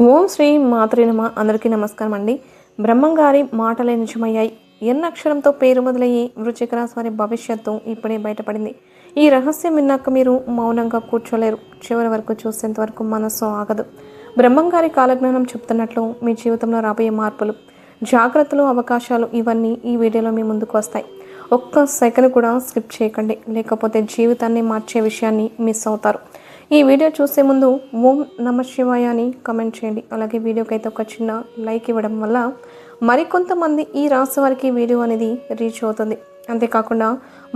ఓం శ్రీ మాతృ నమ. అందరికీ నమస్కారం అండి. బ్రహ్మంగారి మాటలే నిజమయ్యాయి. ఎన్ అక్షరంతో పేరు మొదలయ్యి వృశ్చిక రాశి వారి భవిష్యత్తు ఇప్పుడే బయటపడింది. ఈ రహస్యం విన్నాక మీరు మౌనంగా కూర్చోలేరు. చివరి వరకు చూసేంత వరకు మనస్సు ఆగదు. బ్రహ్మంగారి కాలజ్ఞానం చెప్తున్నట్లు మీ జీవితంలో రాబోయే మార్పులు, జాగ్రత్తలు, అవకాశాలు ఇవన్నీ ఈ వీడియోలో మీ ముందుకు వస్తాయి. ఒక్క సెకండ్ కూడా స్కిప్ చేయకండి, లేకపోతే జీవితాన్ని మార్చే విషయాన్ని మిస్ అవుతారు. ఈ వీడియో చూసే ముందు ఓం నమ శివాయ అని కామెంట్ చేయండి. అలాగే వీడియోకి అయితే ఒక చిన్న లైక్ ఇవ్వడం వల్ల మరికొంతమంది ఈ రాశి వారికి వీడియో అనేది రీచ్ అవుతుంది. అంతేకాకుండా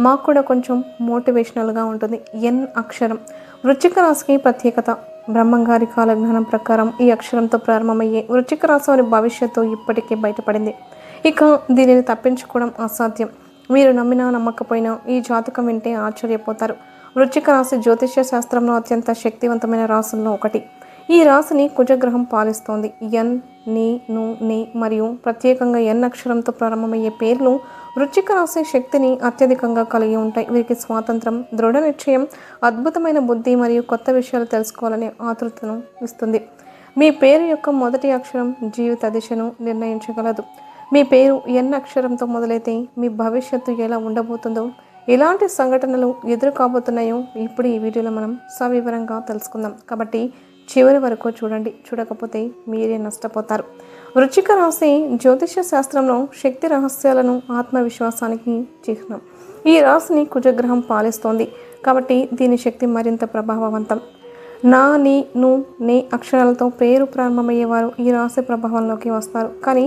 మాకు కూడా కొంచెం మోటివేషనల్గా ఉంటుంది. ఎన్ అక్షరం వృశ్చిక రాశికి ప్రత్యేకత. బ్రహ్మంగారి కాలజ్ఞానం ప్రకారం ఈ అక్షరంతో ప్రారంభమయ్యే వృశ్చిక రాశి వారి భవిష్యత్తు ఇప్పటికే బయటపడింది. ఇక దీనిని తప్పించుకోవడం అసాధ్యం. మీరు నమ్మినా నమ్మకపోయినా ఈ జాతకం వింటే ఆశ్చర్యపోతారు. వృశ్చిక రాశి జ్యోతిష్య శాస్త్రంలో అత్యంత శక్తివంతమైన రాశుల్లో ఒకటి. ఈ రాశిని కుజగ్రహం పాలిస్తోంది. ఎన్, ని, ను, ని మరియు ప్రత్యేకంగా ఎన్ అక్షరంతో ప్రారంభమయ్యే పేర్లు వృశ్చిక రాశి శక్తిని అత్యధికంగా కలిగి ఉంటాయి. వీరికి స్వాతంత్రం, దృఢ నిశ్చయం, అద్భుతమైన బుద్ధి మరియు కొత్త విషయాలు తెలుసుకోవాలనే ఆతృతను ఇస్తుంది. మీ పేరు యొక్క మొదటి అక్షరం జీవిత దిశను నిర్ణయించగలదు. మీ పేరు ఎన్ అక్షరంతో మొదలైతే మీ భవిష్యత్తు ఎలా ఉండబోతుందో, ఎలాంటి సంఘటనలు ఎదురు కాబోతున్నాయో ఇప్పుడు ఈ వీడియోలో మనం సవివరంగా తెలుసుకుందాం. కాబట్టి చివరి వరకు చూడండి, చూడకపోతే మీరే నష్టపోతారు. వృశ్చిక రాశి జ్యోతిష శాస్త్రంలో శక్తి రహస్యాలను, ఆత్మవిశ్వాసానికి చిహ్నం. ఈ రాశిని కుజగ్రహం పాలిస్తోంది కాబట్టి దీని శక్తి మరింత ప్రభావవంతం. నా, ని, ను, నే అక్షరాలతో పేరు ప్రారంభమయ్యేవారు ఈ రాశి ప్రభావంలోకి వస్తారు. కానీ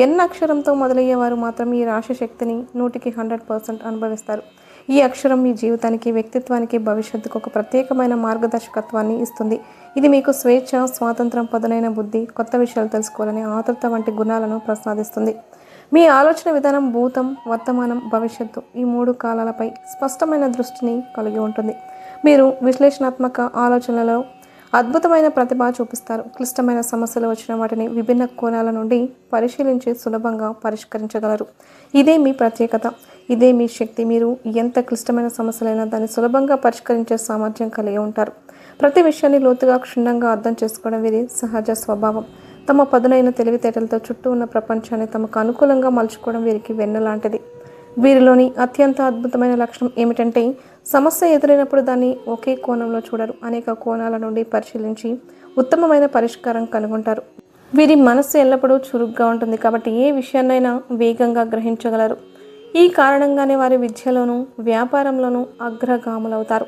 ఎన్ అక్షరంతో మొదలయ్యేవారు మాత్రం ఈ రాశి శక్తిని 100% అనుభవిస్తారు. ఈ అక్షరం మీ జీవితానికి, వ్యక్తిత్వానికి, భవిష్యత్తుకు ఒక ప్రత్యేకమైన మార్గదర్శకత్వాన్ని ఇస్తుంది. ఇది మీకు స్వేచ్ఛ, స్వాతంత్రం, పదునైన బుద్ధి, కొత్త విషయాలు తెలుసుకోవాలనే ఆతృత వంటి గుణాలను ప్రసాదిస్తుంది. మీ ఆలోచన విధానం భూతం, వర్తమానం, భవిష్యత్తు ఈ 3 కాలాలపై స్పష్టమైన దృష్టిని కలిగి ఉంటుంది. మీరు విశ్లేషణాత్మక ఆలోచనలలో అద్భుతమైన ప్రతిభ చూపిస్తారు. క్లిష్టమైన సమస్యలు వచ్చిన వాటిని విభిన్న కోణాల నుండి పరిశీలించి సులభంగా పరిష్కరించగలరు. ఇదే మీ ప్రత్యేకత, ఇదే మీ శక్తి. మీరు ఎంత క్లిష్టమైన సమస్యలైనా దాన్ని సులభంగా పరిష్కరించే సామర్థ్యం కలిగి ఉంటారు. ప్రతి విషయాన్ని లోతుగా, క్షుణ్ణంగా అర్థం చేసుకోవడం వీరి సహజ స్వభావం. తమ పదునైన తెలివితేటలతో చుట్టూ ఉన్న ప్రపంచాన్ని తమకు అనుకూలంగా మలుచుకోవడం వీరికి వెన్నలాంటిది. వీరిలోని అత్యంత అద్భుతమైన లక్షణం ఏమిటంటే సమస్య ఎదురైనప్పుడు దాన్ని ఒకే కోణంలో చూడరు. అనేక కోణాల నుండి పరిశీలించి ఉత్తమమైన పరిష్కారం కనుగొంటారు. వీరి మనస్సు ఎల్లప్పుడూ చురుగ్గా ఉంటుంది కాబట్టి ఏ విషయాన్నైనా వేగంగా గ్రహించగలరు. ఈ కారణంగానే వారి విద్యలోనూ, వ్యాపారంలోనూ అగ్రగాములవుతారు.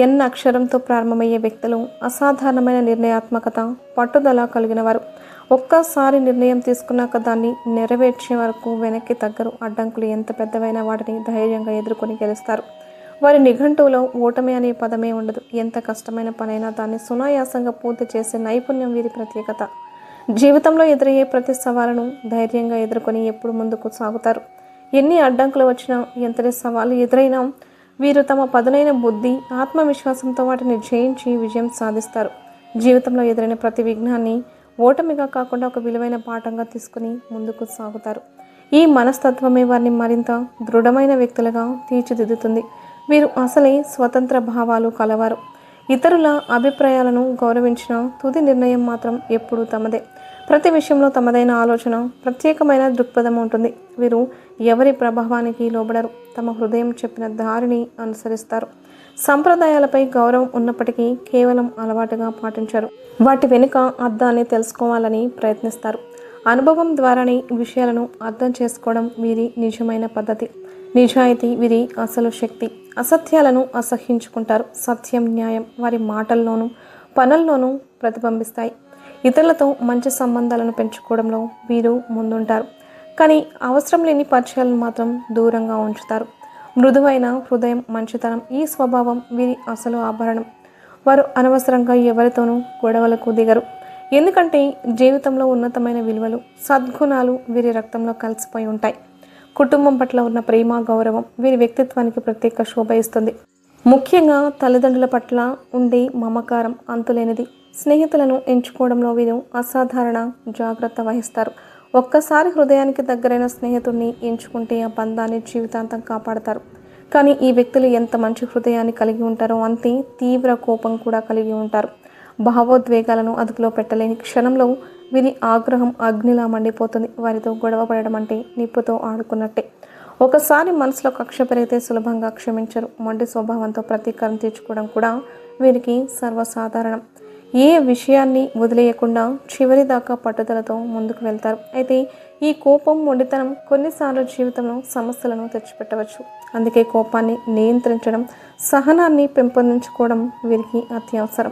ఎన్ అక్షరంతో ప్రారంభమయ్యే వ్యక్తులు అసాధారణమైన నిర్ణయాత్మకత, పట్టుదల కలిగిన వారు. ఒక్కసారి నిర్ణయం తీసుకున్నాక దాన్ని నెరవేర్చే వరకు వెనక్కి తగ్గరు. అడ్డంకులు ఎంత పెద్దవైనా వాటిని ధైర్యంగా ఎదుర్కొని గెలుస్తారు. వారి నిఘంటువులో ఓటమి అనే పదమే ఉండదు. ఎంత కష్టమైన పనైనా దాన్ని సునాయాసంగా పూర్తి చేసే నైపుణ్యం వీరి ప్రత్యేకత. జీవితంలో ఎదురయ్యే ప్రతి సవాలును ధైర్యంగా ఎదుర్కొని ఎప్పుడు ముందుకు సాగుతారు. ఎన్ని అడ్డంకులు వచ్చినా, ఎంతటి సవాలు ఎదురైనా వీరు తమ పదునైన బుద్ధి, ఆత్మవిశ్వాసంతో వాటిని జయించి విజయం సాధిస్తారు. జీవితంలో ఎదురైన ప్రతి విఘ్నాన్ని ఓటమిగా కాకుండా ఒక విలువైన పాఠంగా తీసుకుని ముందుకు సాగుతారు. ఈ మనస్తత్వమే వారిని మరింత దృఢమైన వ్యక్తులుగా తీర్చిదిద్దుతుంది. వీరు అసలే స్వతంత్ర భావాలు కలవారు. ఇతరుల అభిప్రాయాలను గౌరవించిన తుది నిర్ణయం మాత్రం ఎప్పుడూ తమదే. ప్రతి విషయంలో తమదైన ఆలోచన, ప్రత్యేకమైన దృక్పథం ఉంటుంది. వీరు ఎవరి ప్రభావానికి లోబడరు. తమ హృదయం చెప్పిన దారిని అనుసరిస్తారు. సంప్రదాయాలపై గౌరవం ఉన్నప్పటికీ కేవలం అలవాటుగా పాటించారు. వాటి వెనుక అర్థాన్ని తెలుసుకోవాలని ప్రయత్నిస్తారు. అనుభవం ద్వారానే విషయాలను అర్థం చేసుకోవడం వీరి నిజమైన పద్ధతి. నిజాయితీ వీరి అసలు శక్తి. అసత్యాలను అసహ్యించుకుంటారు. సత్యం, న్యాయం వారి మాటల్లోనూ, పనుల్లోనూ ప్రతిబింబిస్తాయి. ఇతరులతో మంచి సంబంధాలను పెంచుకోవడంలో వీరు ముందుంటారు. కానీ అవసరం లేని పరిచయాలను మాత్రం దూరంగా ఉంచుతారు. మృదువైన హృదయం, మంచితనం ఈ స్వభావం వీరి అసలు ఆభరణం. వారు అనవసరంగా ఎవరితోనూ గొడవలకు దిగరు. ఎందుకంటే జీవితంలో ఉన్నతమైన విలువలు, సద్గుణాలు వీరి రక్తంలో కలిసిపోయి ఉంటాయి. కుటుంబం పట్ల ఉన్న ప్రేమ, గౌరవం వీరి వ్యక్తిత్వానికి ప్రత్యేక శోభ ఇస్తుంది. ముఖ్యంగా తల్లిదండ్రుల పట్ల ఉండే మమకారం అంతులేనిది. స్నేహితులను ఎంచుకోవడంలో వీరు అసాధారణ జాగ్రత్త వహిస్తారు. ఒక్కసారి హృదయానికి దగ్గరైన స్నేహితుడిని ఎంచుకుంటే ఆ బంధాన్ని జీవితాంతం కాపాడతారు. కానీ ఈ వ్యక్తులు ఎంత మంచి హృదయాన్ని కలిగి ఉంటారో అంతే తీవ్ర కోపం కూడా కలిగి ఉంటారు. భావోద్వేగాలను అదుపులో పెట్టలేని క్షణంలో వీరి ఆగ్రహం అగ్నిలా మండిపోతుంది. వారితో గొడవ పడడం అంటే నిప్పుతో ఆడుకున్నట్టే. ఒకసారి మనసులో కక్ష పెరిగితే సులభంగా క్షమించరు. మొండి స్వభావంతో ప్రతీకారం తీర్చుకోవడం కూడా వీరికి సర్వసాధారణం. ఏ విషయాన్ని వదిలేయకుండా చివరి దాకా పట్టుదలతో ముందుకు వెళ్తారు. అయితే ఈ కోపం, మొండితనం కొన్నిసార్లు జీవితంలో సమస్యలను తెచ్చిపెట్టవచ్చు. అందుకే కోపాన్ని నియంత్రించడం, సహనాన్ని పెంపొందించుకోవడం వీరికి అత్యవసరం.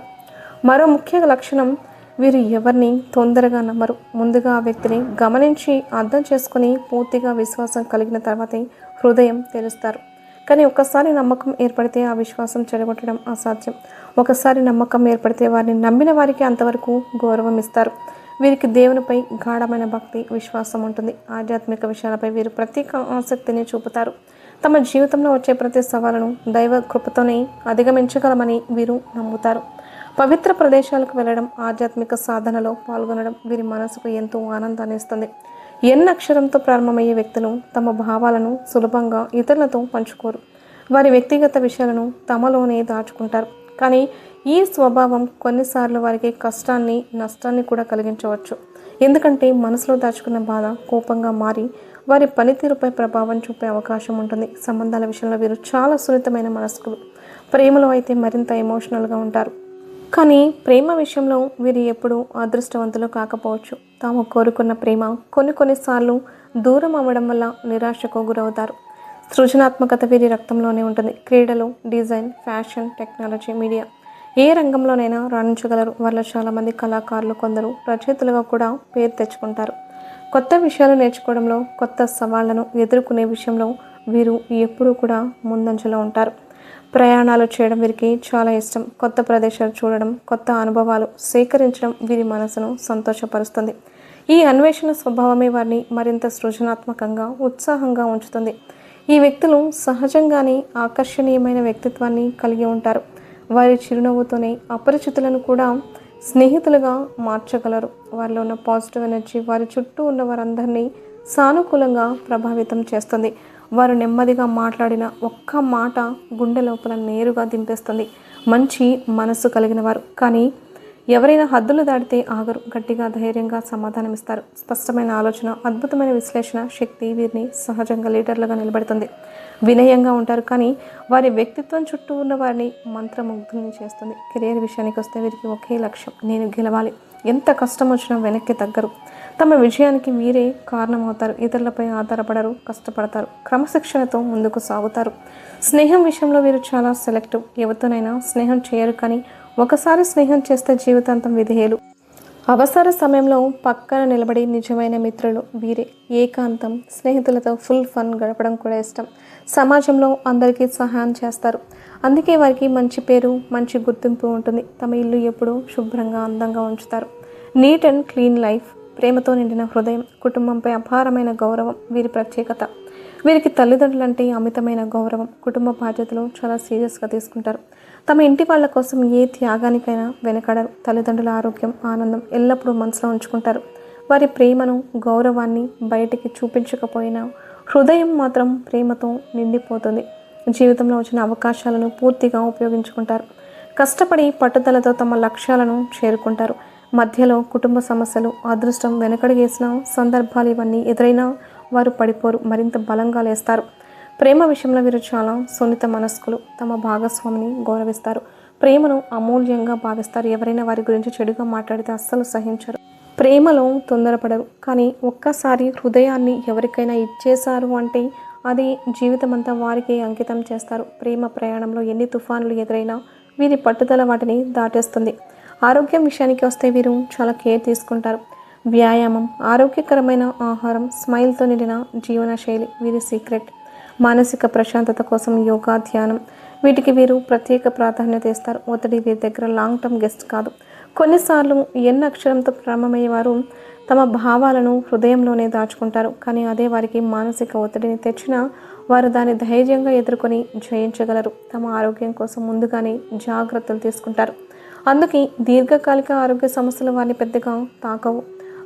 మరో ముఖ్య లక్షణం, వీరు ఎవరిని తొందరగా నమ్మరు. ముందుగా ఆ వ్యక్తిని గమనించి అర్థం చేసుకుని పూర్తిగా విశ్వాసం కలిగిన తర్వాతే హృదయం తెరుస్తారు. కానీ ఒక్కసారి నమ్మకం ఏర్పడితే ఆ విశ్వాసం చెడగొట్టడం అసాధ్యం. ఒకసారి నమ్మకం ఏర్పడితే వారిని నమ్మిన వారికి అంతవరకు గౌరవం ఇస్తారు. వీరికి దేవునిపై గాఢమైన భక్తి, విశ్వాసం ఉంటుంది. ఆధ్యాత్మిక విషయాలపై వీరు ప్రత్యేక ఆసక్తిని చూపుతారు. తమ జీవితంలో వచ్చే ప్రతి సవాలును దైవ కృపతోనే అధిగమించగలమని వీరు నమ్ముతారు. పవిత్ర ప్రదేశాలకు వెళ్ళడం, ఆధ్యాత్మిక సాధనలో పాల్గొనడం వీరి మనసుకు ఎంతో ఆనందాన్ని ఇస్తుంది. ఎన్ అక్షరంతో ప్రారంభమయ్యే వ్యక్తులు తమ భావాలను సులభంగా ఇతరులతో పంచుకోరు. వారి వ్యక్తిగత విషయాలను తమలోనే దాచుకుంటారు. కానీ ఈ స్వభావం కొన్నిసార్లు వారికి కష్టాన్ని, నష్టాన్ని కూడా కలిగించవచ్చు. ఎందుకంటే మనసులో దాచుకున్న బాధ కోపంగా మారి వారి పనితీరుపై ప్రభావం చూపే అవకాశం ఉంటుంది. సంబంధాల విషయంలో వీరు చాలా సున్నితమైన మనస్కులు. ప్రేమలో అయితే మరింత ఎమోషనల్గా ఉంటారు. కానీ ప్రేమ విషయంలో వీరు ఎప్పుడూ అదృష్టవంతులు కాకపోవచ్చు. తాము కోరుకున్న ప్రేమ కొన్నిసార్లు దూరం అవ్వడం వల్ల నిరాశకు గురవుతారు. సృజనాత్మకత వీరి రక్తంలోనే ఉంటుంది. క్రీడలు, డిజైన్, ఫ్యాషన్, టెక్నాలజీ, మీడియా ఏ రంగంలోనైనా రాణించగలరు. వాళ్ళు చాలామంది కళాకారులు, కొందరు రచయితలుగా కూడా పేరు తెచ్చుకుంటారు. కొత్త విషయాలు నేర్చుకోవడంలో, కొత్త సవాళ్లను ఎదుర్కొనే విషయంలో వీరు ఎప్పుడూ కూడా ముందంజలో ఉంటారు. ప్రయాణాలు చేయడం వీరికి చాలా ఇష్టం. కొత్త ప్రదేశాలు చూడడం, కొత్త అనుభవాలు సేకరించడం వీరి మనసును సంతోషపరుస్తుంది. ఈ అన్వేషణ స్వభావమే వారిని మరింత సృజనాత్మకంగా, ఉత్సాహంగా ఉంచుతుంది. ఈ వ్యక్తులు సహజంగానే ఆకర్షణీయమైన వ్యక్తిత్వాన్ని కలిగి ఉంటారు. వారి చిరునవ్వుతోనే అపరిచితులను కూడా స్నేహితులుగా మార్చగలరు. వారిలో ఉన్న పాజిటివ్ ఎనర్జీ వారి చుట్టూ ఉన్న వారందరినీ సానుకూలంగా ప్రభావితం చేస్తుంది. వారు నెమ్మదిగా మాట్లాడిన ఒక్క మాట గుండె లోపల నేరుగా దింపేస్తుంది. మంచి మనసు కలిగిన వారు. కానీ ఎవరైనా హద్దులు దాటితే ఆగరు. గట్టిగా, ధైర్యంగా సమాధానమిస్తారు. స్పష్టమైన ఆలోచన, అద్భుతమైన విశ్లేషణ శక్తి వీరిని సహజంగా లీడర్లుగా నిలబెడుతుంది. వినయంగా ఉంటారు, కానీ వారి వ్యక్తిత్వం చుట్టూ ఉన్న వారిని మంత్రముగ్ధుల్ని చేస్తుంది. కెరీర్ విషయానికి వస్తే వీరికి ఒకే లక్ష్యం, నేను గెలవాలి. ఎంత కష్టం వచ్చినా వెనక్కి తగ్గరు. తమ విజయానికి వీరే కారణమవుతారు. ఇతరులపై ఆధారపడరు, కష్టపడతారు, క్రమశిక్షణతో ముందుకు సాగుతారు. స్నేహం విషయంలో వీరు చాలా సెలెక్టివ్. ఎవరితోనైనా స్నేహం చేయరు, కానీ ఒకసారి స్నేహం చేస్తే జీవితాంతం విధేయులు. అవసర సమయంలో పక్కన నిలబడి నిజమైన మిత్రులు వీరే. ఏకాంతం, స్నేహితులతో ఫుల్ ఫన్ గడపడం కూడా ఇష్టం. సమాజంలో అందరికీ సహాయం చేస్తారు. అందుకే వారికి మంచి పేరు, మంచి గుర్తింపు ఉంటుంది. తమ ఇల్లు ఎప్పుడూ శుభ్రంగా, అందంగా ఉంచుతారు. నీట్ అండ్ క్లీన్ లైఫ్, ప్రేమతో నిండిన హృదయం, కుటుంబంపై అపారమైన గౌరవం వీరి ప్రత్యేకత. వీరికి తల్లిదండ్రులంటే అమితమైన గౌరవం. కుటుంబ బాధ్యతలు చాలా సీరియస్గా తీసుకుంటారు. తమ ఇంటి వాళ్ళ కోసం ఏ త్యాగానికైనా వెనకడరు. తల్లిదండ్రుల ఆరోగ్యం, ఆనందం ఎల్లప్పుడూ మనసులో ఉంచుకుంటారు. వారి ప్రేమను, గౌరవాన్ని బయటికి చూపించకపోయినా హృదయం మాత్రం ప్రేమతో నిండిపోతుంది. జీవితంలో వచ్చిన అవకాశాలను పూర్తిగా ఉపయోగించుకుంటారు. కష్టపడి పట్టుదలతో తమ లక్ష్యాలను చేరుకుంటారు. మధ్యలో కుటుంబ సమస్యలు, అదృష్టం వెనకడుగేసిన సందర్భాలు ఇవన్నీ ఎదురైనా వారు పడిపోరు, మరింత బలంగా లేస్తారు. ప్రేమ విషయంలో వీరు చాలా సున్నిత మనస్కులు. తమ భాగస్వామిని గౌరవిస్తారు. ప్రేమను అమూల్యంగా భావిస్తారు. ఎవరైనా వారి గురించి చెడుగా మాట్లాడితే అస్సలు సహించరు. ప్రేమలో తొందరపడరు. కానీ ఒక్కసారి హృదయాన్ని ఎవరికైనా ఇచ్చేశారు అంటే అది జీవితమంతా వారికి అంకితం చేస్తారు. ప్రేమ ప్రయాణంలో ఎన్ని తుఫానులు ఎదురైనా వీరి పట్టుదల వాటిని దాటేస్తుంది. ఆరోగ్యం విషయానికి వస్తే వీరు చాలా కేర్ తీసుకుంటారు. వ్యాయామం, ఆరోగ్యకరమైన ఆహారం, స్మైల్తో నిండిన జీవనశైలి వీరి సీక్రెట్. మానసిక ప్రశాంతత కోసం యోగా, ధ్యానం వీటికి వీరు ప్రత్యేక ప్రాధాన్యత ఇస్తారు. ఒత్తిడి వీరి దగ్గర లాంగ్ టర్మ్ గెస్ట్ కాదు. కొన్నిసార్లు ఎన్ అక్షరంతో ప్రారంభమయ్యేవారు తమ భావాలను హృదయంలోనే దాచుకుంటారు. కానీ అదే వారికి మానసిక ఒత్తిడిని తెచ్చినా వారు దాన్ని ధైర్యంగా ఎదుర్కొని జయించగలరు. తమ ఆరోగ్యం కోసం ముందుగానే జాగ్రత్తలు తీసుకుంటారు. అందుకే దీర్ఘకాలిక ఆరోగ్య సమస్యలు వారిని పెద్దగా తాకవు.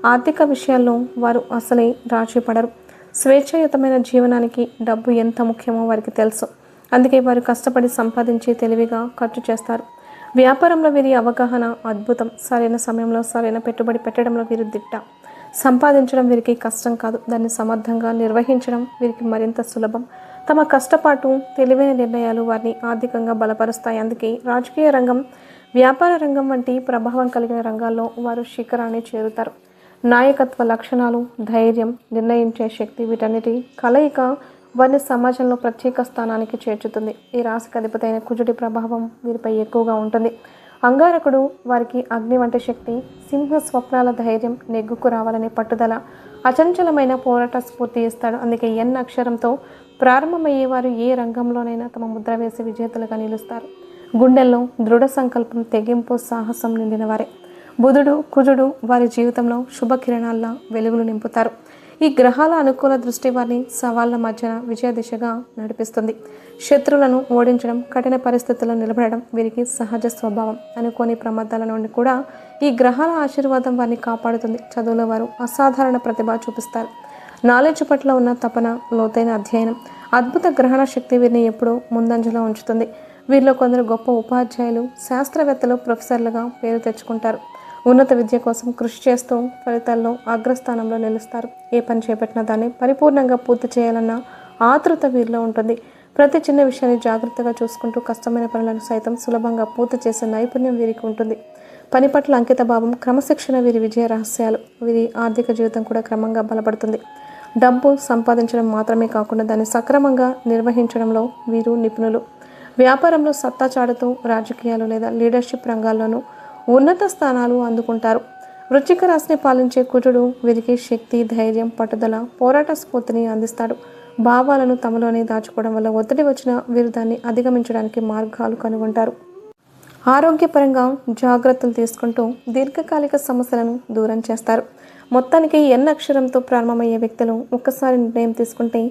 ఆర్థిక విషయాల్లో వారు అసలే రాజీ పడరు. స్వేచ్ఛాయుతమైన జీవనానికి డబ్బు ఎంత ముఖ్యమో వారికి తెలుసు. అందుకే వారు కష్టపడి సంపాదించి తెలివిగా ఖర్చు చేస్తారు. వ్యాపారంలో వీరి అవగాహన అద్భుతం. సరైన సమయంలో సరైన పెట్టుబడి పెట్టడంలో వీరు దిట్ట. సంపాదించడం వీరికి కష్టం కాదు, దాన్ని సమర్థంగా నిర్వహించడం వీరికి మరింత సులభం. తమ కష్టపాటు, తెలివైన నిర్ణయాలు వారిని ఆర్థికంగా బలపరుస్తాయి. అందుకే రాజకీయ రంగం, వ్యాపార రంగం వంటి ప్రభావం కలిగిన రంగాల్లో వారు శిఖరాన్ని చేరుతారు. నాయకత్వ లక్షణాలు, ధైర్యం, నిర్ణయించే శక్తి, వీటన్నిటి కలయిక వారిని సమాజంలో ప్రత్యేక స్థానానికి చేర్చుతుంది. ఈ రాశికి అధిపతి అయిన కుజుడి ప్రభావం వీరిపై ఎక్కువగా ఉంటుంది. అంగారకుడు వారికి అగ్ని వంటి శక్తి, సింహ స్వప్నాల ధైర్యం, నెగ్గుకు రావాలనే పట్టుదల, అచంచలమైన పోరాట స్ఫూర్తి ఇస్తాడు. అందుకే ఎన్ అక్షరంతో ప్రారంభమయ్యేవారు ఏ రంగంలోనైనా తమ ముద్ర వేసి విజేతలుగా నిలుస్తారు. గుండెల్లో దృఢ సంకల్పం, తెగింపు, సాహసం నిండిన వారే. బుధుడు, కుజుడు వారి జీవితంలో శుభకిరణాల్లా వెలుగులు నింపుతారు. ఈ గ్రహాల అనుకూల దృష్టి వారిని సవాళ్ల మధ్యన విజయ దిశగా నడిపిస్తుంది. శత్రువులను ఓడించడం, కఠిన పరిస్థితుల్లో నిలబడడం వీరికి సహజ స్వభావం. అనుకోని ప్రమాదాల నుండి కూడా ఈ గ్రహాల ఆశీర్వాదం వారిని కాపాడుతుంది. చదువులో వారు అసాధారణ ప్రతిభ చూపిస్తారు. నాలెడ్జ్ పట్ల ఉన్న తపన, లోతైన అధ్యయనం, అద్భుత గ్రహణ శక్తి వీరిని ఎప్పుడూ ముందంజలో ఉంచుతుంది. వీరిలో కొందరు గొప్ప ఉపాధ్యాయులు, శాస్త్రవేత్తలు, ప్రొఫెసర్లుగా పేరు తెచ్చుకుంటారు. ఉన్నత విద్య కోసం కృషి చేస్తూ ఫలితాల్లో అగ్రస్థానంలో నిలుస్తారు. ఏ పని చేపట్టినా దాన్ని పరిపూర్ణంగా పూర్తి చేయాలన్న ఆతృత వీరిలో ఉంటుంది. ప్రతి చిన్న విషయాన్ని జాగ్రత్తగా చూసుకుంటూ కష్టమైన పనులను సైతం సులభంగా పూర్తి చేసే నైపుణ్యం వీరికి ఉంటుంది. పని పట్ల అంకిత భావం, క్రమశిక్షణ వీరి విజయ రహస్యాలు. వీరి ఆర్థిక జీవితం కూడా క్రమంగా బలపడుతుంది. డబ్బు సంపాదించడం మాత్రమే కాకుండా దాన్ని సక్రమంగా నిర్వహించడంలో వీరు నిపుణులు. వ్యాపారంలో సత్తా చాటుతూ రాజకీయాలు లేదా లీడర్షిప్ రంగాల్లోనూ ఉన్నత స్థానాలు అందుకుంటారు. వృశ్చిక రాశిని పాలించే కుజుడు వీరికి శక్తి, ధైర్యం, పట్టుదల, పోరాట స్ఫూర్తిని అందిస్తాడు. భావాలను తమలోనే దాచుకోవడం వల్ల ఒత్తిడి వచ్చినా వీరు దాన్ని అధిగమించడానికి మార్గాలు కనుగొంటారు. ఆరోగ్యపరంగా జాగ్రత్తలు తీసుకుంటూ దీర్ఘకాలిక సమస్యలను దూరం చేస్తారు. మొత్తానికి ఎన్ అక్షరంతో ప్రారంభమయ్యే వ్యక్తులు ఒక్కసారి నిర్ణయం తీసుకుంటే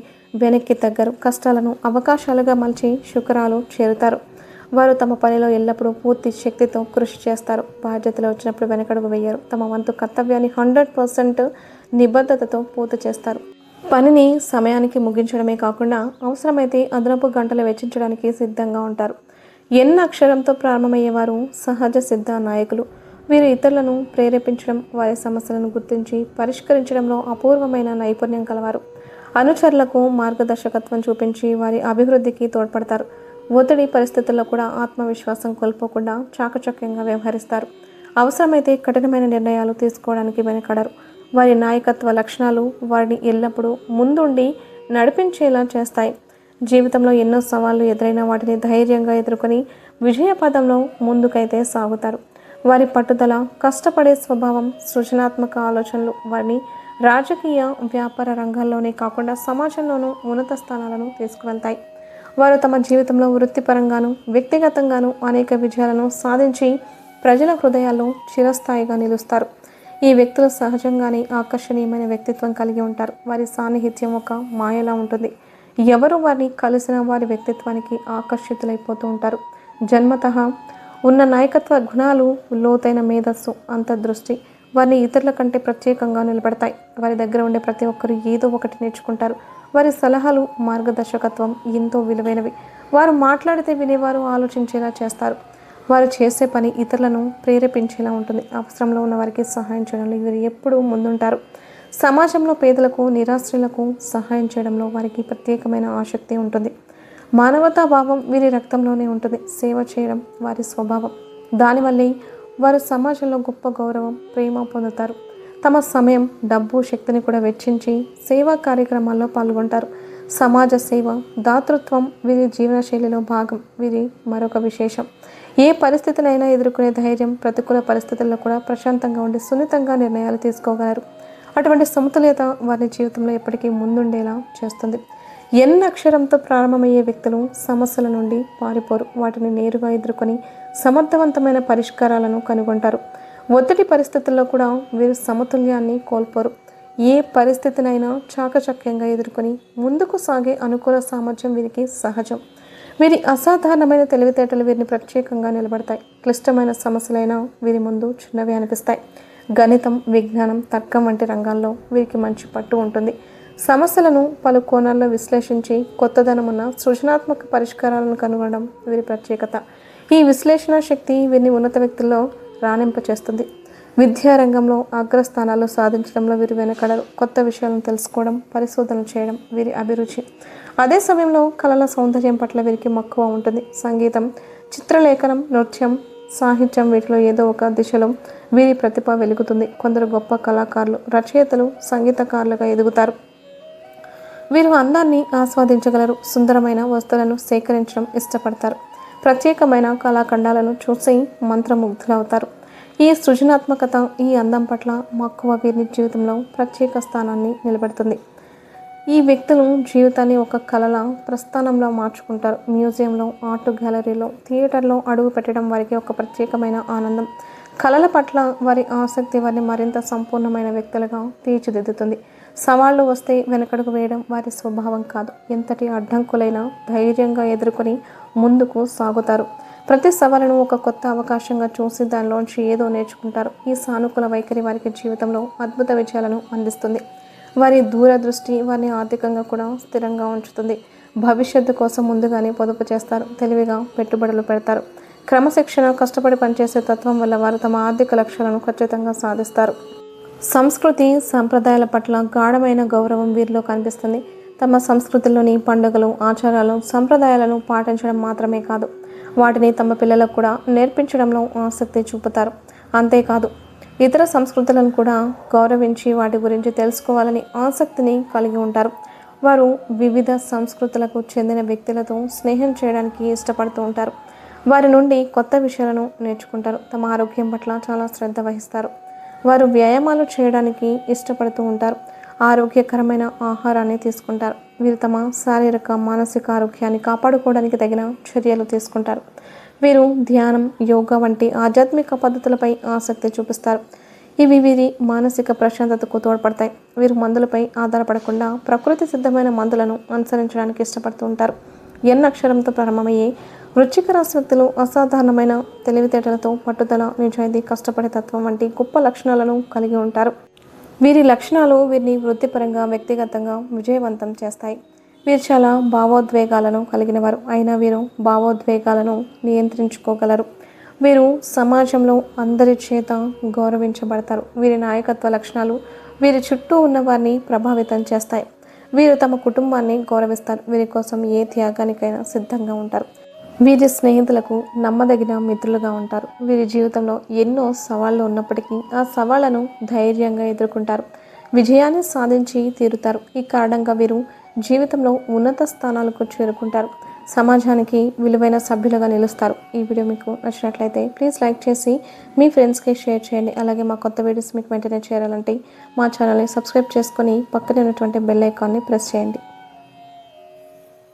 వెనక్కి తగ్గరు. కష్టాలను అవకాశాలుగా మలిచి శుక్రాలు చేరుతారు. వారు తమ పనిలో ఎల్లప్పుడూ పూర్తి శక్తితో కృషి చేస్తారు. బాధ్యతలు వచ్చినప్పుడు వెనకడుగు వేయరు. తమ వంతు కర్తవ్యాన్ని 100% నిబద్ధతతో పూర్తి చేస్తారు. పనిని సమయానికి ముగించడమే కాకుండా అవసరమైతే అదనపు గంటలు వెచ్చించడానికి సిద్ధంగా ఉంటారు. ఎన్ అక్షరంతో ప్రారంభమయ్యేవారు సహజ సిద్ధ నాయకులు. వీరు ఇతరులను ప్రేరేపించడం, వారి సమస్యలను గుర్తించి పరిష్కరించడంలో అపూర్వమైన నైపుణ్యం కలవారు. అనుచరులకు మార్గదర్శకత్వం చూపించి వారి అభివృద్ధికి తోడ్పడతారు. ఒత్తిడి పరిస్థితుల్లో కూడా ఆత్మవిశ్వాసం కోల్పోకుండా చాకచక్యంగా వ్యవహరిస్తారు. అవసరమైతే కఠినమైన నిర్ణయాలు తీసుకోవడానికి వెనకడరు. వారి నాయకత్వ లక్షణాలు వారిని ఎల్లప్పుడూ ముందుండి నడిపించేలా చేస్తాయి. జీవితంలో ఎన్నో సవాళ్లు ఎదురైన వాటిని ధైర్యంగా ఎదుర్కొని విజయపదంలో ముందుకైతే సాగుతారు. వారి పట్టుదల, కష్టపడే స్వభావం, సృజనాత్మక ఆలోచనలు వారిని రాజకీయ, వ్యాపార రంగాల్లోనే కాకుండా సమాజంలోనూ ఉన్నత స్థానాలను తీసుకువెళ్తాయి. వారు తమ జీవితంలో వృత్తిపరంగాను, వ్యక్తిగతంగాను అనేక విజయాలను సాధించి ప్రజల హృదయాల్లో చిరస్థాయిగా నిలుస్తారు. ఈ వ్యక్తులు సహజంగానే ఆకర్షణీయమైన వ్యక్తిత్వం కలిగి ఉంటారు. వారి సాన్నిహిత్యం ఒక మాయలా ఉంటుంది. ఎవరు వారిని కలిసిన వారి వ్యక్తిత్వానికి ఆకర్షితులైపోతూ ఉంటారు. జన్మతః ఉన్న నాయకత్వ గుణాలు, లోతైన మేధస్సు, అంతర్దృష్టి వారిని ఇతరుల కంటే ప్రత్యేకంగా నిలబడతాయి. వారి దగ్గర ఉండే ప్రతి ఒక్కరు ఏదో ఒకటి నేర్చుకుంటారు. వారి సలహాలు, మార్గదర్శకత్వం ఎంతో విలువైనవి. వారు మాట్లాడితే వినేవారు ఆలోచించేలా చేస్తారు. వారు చేసే పని ఇతరులను ప్రేరేపించేలా ఉంటుంది. అవసరంలో ఉన్న వారికి సహాయం చేయడంలో వీరు ఎప్పుడూ ముందుంటారు. సమాజంలో పేదలకు, నిరాశ్రులకు సహాయం చేయడంలో వారికి ప్రత్యేకమైన ఆసక్తి ఉంటుంది. మానవతా భావం వీరి రక్తంలోనే ఉంటుంది. సేవ చేయడం వారి స్వభావం. దానివల్లే వారు సమాజంలో గొప్ప గౌరవం, ప్రేమ పొందుతారు. తమ సమయం, డబ్బు, శక్తిని కూడా వెచ్చించి సేవా కార్యక్రమాల్లో పాల్గొంటారు. సమాజ సేవ, దాతృత్వం వీరి జీవనశైలిలో భాగం. వీరి మరొక విశేషం, ఏ పరిస్థితులైనా ఎదుర్కొనే ధైర్యం, ప్రతికూల పరిస్థితుల్లో కూడా ప్రశాంతంగా ఉండి సున్నితంగా నిర్ణయాలు తీసుకోగలరు. అటువంటి సమతుల్యత వారి జీవితంలో ఎప్పటికీ ముందుండేలా చేస్తుంది. ఎన్ అక్షరంతో ప్రారంభమయ్యే వ్యక్తులు సమస్యల నుండి పారిపోరు. వాటిని నేరుగా ఎదుర్కొని సమర్థవంతమైన పరిష్కారాలను కనుగొంటారు. ఒత్తిడి పరిస్థితుల్లో కూడా వీరు సమతుల్యాన్ని కోల్పోరు. ఏ పరిస్థితినైనా చాకచక్యంగా ఎదుర్కొని ముందుకు సాగే అనుకూల సామర్థ్యం వీరికి సహజం. వీరి అసాధారణమైన తెలివితేటలు వీరిని ప్రత్యేకంగా నిలబడతాయి. క్లిష్టమైన సమస్యలైనా వీరి ముందు చిన్నవి అనిపిస్తాయి. గణితం, విజ్ఞానం, తర్కం వంటి రంగాల్లో వీరికి మంచి పట్టు ఉంటుంది. సమస్యలను పలు కోణాల్లో విశ్లేషించి కొత్తదనమున్న సృజనాత్మక పరిష్కారాలను కనుగొనడం వీరి ప్రత్యేకత. ఈ విశ్లేషణ శక్తి వీరిని ఉన్నత వ్యక్తుల్లో రాణింపచేస్తుంది. విద్యారంగంలో అగ్రస్థానాలు సాధించడంలో వీరు వెనకడరు. కొత్త విషయాలను తెలుసుకోవడం, పరిశోధనలు చేయడం వీరి అభిరుచి. అదే సమయంలో కళల సౌందర్యం పట్ల వీరికి మక్కువ ఉంటుంది. సంగీతం, చిత్రలేఖనం, నృత్యం, సాహిత్యం వీటిలో ఏదో ఒక దిశలో వీరి ప్రతిభ వెలుగుతుంది. కొందరు గొప్ప కళాకారులు, రచయితలు, సంగీతకారులుగా ఎదుగుతారు. వీరు అందాన్ని ఆస్వాదించగలరు. సుందరమైన వస్తువులను సేకరించడం ఇష్టపడతారు. ప్రత్యేకమైన కళాఖండాలను చూసి మంత్రముగ్ధులవుతారు. ఈ సృజనాత్మకత, ఈ అందం పట్ల మక్కువ వీరి జీవితంలో ప్రత్యేక స్థానాన్ని నిలబెడుతుంది. ఈ వ్యక్తులు జీవితాన్ని ఒక కళల ప్రస్థానంలో మార్చుకుంటారు. మ్యూజియంలో, ఆర్ట్ గ్యాలరీలో, థియేటర్లో అడుగు పెట్టడం వారికి ఒక ప్రత్యేకమైన ఆనందం. కళల పట్ల వారి ఆసక్తి వారిని మరింత సంపూర్ణమైన వ్యక్తులుగా తీర్చిదిద్దుతుంది. సవాళ్లు వస్తే వెనకడుగు వేయడం వారి స్వభావం కాదు. ఎంతటి అడ్డంకులైనా ధైర్యంగా ఎదుర్కొని ముందుకు సాగుతారు. ప్రతి సవాలును ఒక కొత్త అవకాశంగా చూసి దానిలోంచి ఏదో నేర్చుకుంటారు. ఈ సానుకూల వైఖరి వారికి జీవితంలో అద్భుత విజయాలను అందిస్తుంది. వారి దూరదృష్టి వారిని ఆర్థికంగా కూడా స్థిరంగా ఉంచుతుంది. భవిష్యత్తు కోసం ముందుగానే పొదుపు చేస్తారు. తెలివిగా పెట్టుబడులు పెడతారు. క్రమశిక్షణ, కష్టపడి పనిచేసే తత్వం వల్ల వారు తమ ఆర్థిక లక్ష్యాలను ఖచ్చితంగా సాధిస్తారు. సంస్కృతి, సంప్రదాయాల పట్ల గాఢమైన గౌరవం వీరిలో కనిపిస్తుంది. తమ సంస్కృతిలోని పండుగలు, ఆచారాలు, సంప్రదాయాలను పాటించడం మాత్రమే కాదు, వాటిని తమ పిల్లలకు కూడా నేర్పించడంలో ఆసక్తి చూపుతారు. అంతేకాదు, ఇతర సంస్కృతులను కూడా గౌరవించి వాటి గురించి తెలుసుకోవాలని ఆసక్తిని కలిగి ఉంటారు. వారు వివిధ సంస్కృతులకు చెందిన వ్యక్తులతో స్నేహం చేయడానికి ఇష్టపడుతూ ఉంటారు. వారి నుండి కొత్త విషయాలను నేర్చుకుంటారు. తమ ఆరోగ్యం పట్ల చాలా శ్రద్ధ వహిస్తారు. వారు వ్యాయామాలు చేయడానికి ఇష్టపడుతూ ఉంటారు. ఆరోగ్యకరమైన ఆహారాన్ని తీసుకుంటారు. వీరు తమ శారీరక, మానసిక ఆరోగ్యాన్ని కాపాడుకోవడానికి తగిన చర్యలు తీసుకుంటారు. వీరు ధ్యానం, యోగా వంటి ఆధ్యాత్మిక పద్ధతులపై ఆసక్తి చూపిస్తారు. ఇవి వీరి మానసిక ప్రశాంతతకు తోడ్పడతాయి. వీరు మందులపై ఆధారపడకుండా ప్రకృతి సిద్ధమైన మందులను అనుసరించడానికి ఇష్టపడుతూ ఉంటారు. ఎన్ అక్షరంతో ప్రారంభమయ్యే వృశ్చిక రాశి వ్యక్తులు అసాధారణమైన తెలివితేటలతో, పట్టుదల, నిజాయితీ, కష్టపడే తత్వం వంటి గొప్ప లక్షణాలను కలిగి ఉంటారు. వీరి లక్షణాలు వీరిని వృత్తిపరంగా, వ్యక్తిగతంగా విజయవంతం చేస్తాయి. వీరు చాలా భావోద్వేగాలను కలిగినవారు. అయినా వీరు భావోద్వేగాలను నియంత్రించుకోగలరు. వీరు సమాజంలో అందరి చేత గౌరవించబడతారు. వీరి నాయకత్వ లక్షణాలు వీరి చుట్టూ ఉన్న వారిని ప్రభావితం చేస్తాయి. వీరు తమ కుటుంబాన్ని గౌరవిస్తారు. వీరి కోసం ఏ త్యాగానికైనా సిద్ధంగా ఉంటారు. వీరి స్నేహితులకు నమ్మదగిన మిత్రులుగా ఉంటారు. వీరి జీవితంలో ఎన్నో సవాళ్లు ఉన్నప్పటికీ ఆ సవాళ్లను ధైర్యంగా ఎదుర్కొంటారు. విజయాన్ని సాధించి తీరుతారు. ఈ కారణంగా వీరు జీవితంలో ఉన్నత స్థానాలకు చేరుకుంటారు. సమాజానికి విలువైన సభ్యులుగా నిలుస్తారు. ఈ వీడియో మీకు నచ్చినట్లయితే ప్లీజ్ లైక్ చేసి మీ ఫ్రెండ్స్కి షేర్ చేయండి. అలాగే మా కొత్త వీడియోస్ మీకు వెంటనే చేరాలంటే మా ఛానల్ని సబ్స్క్రైబ్ చేసుకొని పక్కనే ఉన్నటువంటి బెల్ ఐకాన్ని ప్రెస్ చేయండి.